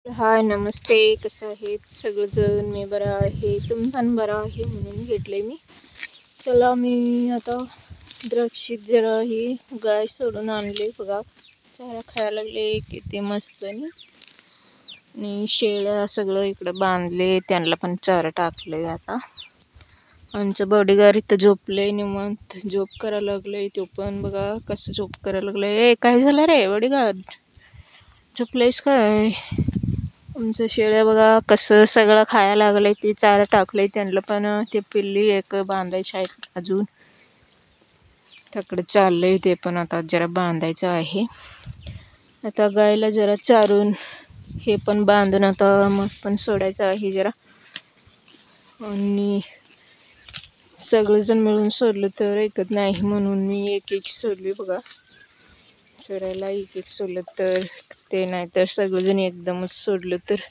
हाय नमस्ते, कसं आहेत सगळेजण? मी बरा आहे, तुम्ही पण बरा आहे म्हणून घेतले मी. चला मी आता द्राक्षीत जरा ही गाय सोडून आणले बघा. चारा खायला लागले किती मस्त आणि शेळ्या सगळं इकडं बांधले, त्यांना पण चारा टाकले. आता आमचं बॉडीगार्ड इथं झोपले, निवांत झोप करायला लागले. तो पण बघा कसं झोप करायला लागले. काय झालं रे बॉडीगार्ड, झोपलेस काय? आमचं शेळ्या बघा कसं सगळं खायला लागलंय. ते चारा टाकलंय त्यांना पण. ते पिल्ली एक बांधायचे आहेत अजून, तिकडे चाललंय ते पण आता जरा बांधायचं आहे. आता गायला जरा चारून हे पण बांधून आता मस्त पण सोडायचं आहे जरा. आणि सगळेजण मिळून सोडलं तर ऐकत नाही म्हणून मी एक एक सोडली बघा. सोडायला एक एक सोडलं तर ते, नाही तर सगळेजण एकदमच सोडलं तर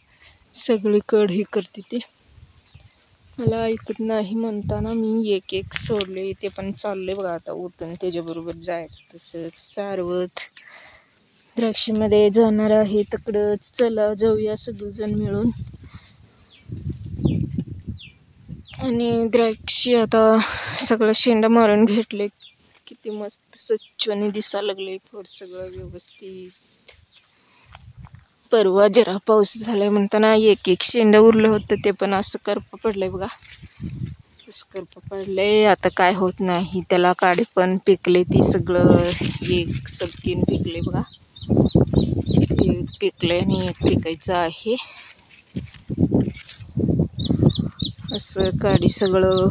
सगळीकडे हे करते. ते मला ऐकत नाही म्हणताना मी एक एक सोडले. ते पण चालले बघा आता उठून त्याच्याबरोबर जायचं. तसंच सारवत द्राक्षीमध्ये जाणार आहे तिकडंच. चला जाऊया सगळेजण मिळून. आणि द्राक्षी आता सगळं शेंडा मारून घेतले. किती मस्त स्वच्छने दिसायला लागले फळ सगळं व्यवस्थित. परवा जरा पाऊस झालाय म्हणताना एक एक शेंडा उरलं होतं, ते पण असं करपं पडलंय बघा. असं करपं पडलंय, आता काय होत नाही त्याला. काडी पण पिकले, ती सगळं एक सबकीन पिकले बघा. एक पिकले आणि एक पिकायचं आहे. असं काडी सगळं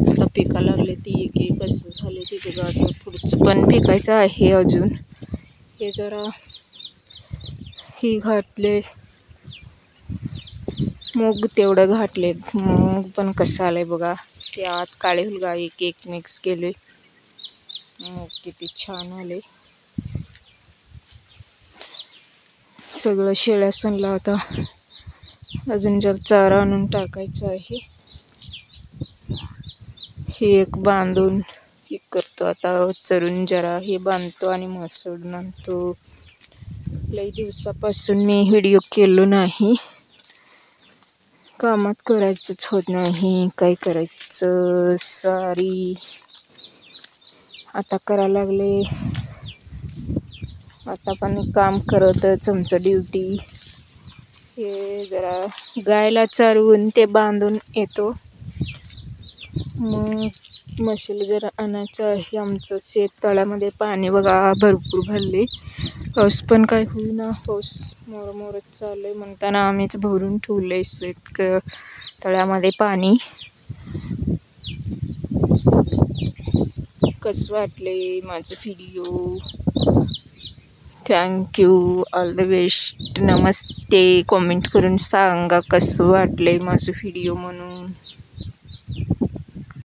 आता पिकायला लागले. ती एक एक असं झाले ते बघा. असं पुढचं पण पिकायचं आहे अजून. हे जरा ही घातले मूग, तेवढं घातले. मूग पण कसं आलंय बघा. ते आत काळे हुलगा एक एक मिक्स केले. मूग किती छान आले. सगळं शेळ्या सणला आता अजून जर चारा आणून टाकायचं आहे. हे एक बांधून हे करतो आता. चरून जरा हे बांधतो आणि मग सोडून आणतो. लई दिवसापासून मी व्हिडिओ केलो नाही. कामात करायचंच होत नाही, काय करायचं. सॉरी. आता करायला लागले. आता पण काम करतच आमचं ड्युटी. हे जरा गायला चारवून ते बांधून येतो. मग म्हशीला जरा आणायचं आहे. आमचं शेत तळ्यामध्ये पाणी बघा भरपूर भरले. पाऊस पण काय होईना. पाऊस मोरच चालू आहे म्हणताना आम्हीच भरून ठेवलंय शेत तळ्यामध्ये पाणी. कसं वाटले माझं video? Thank you, all the best, Namaste. Comment करून सांगा कसं वाटलंय माझं व्हिडिओ म्हणून.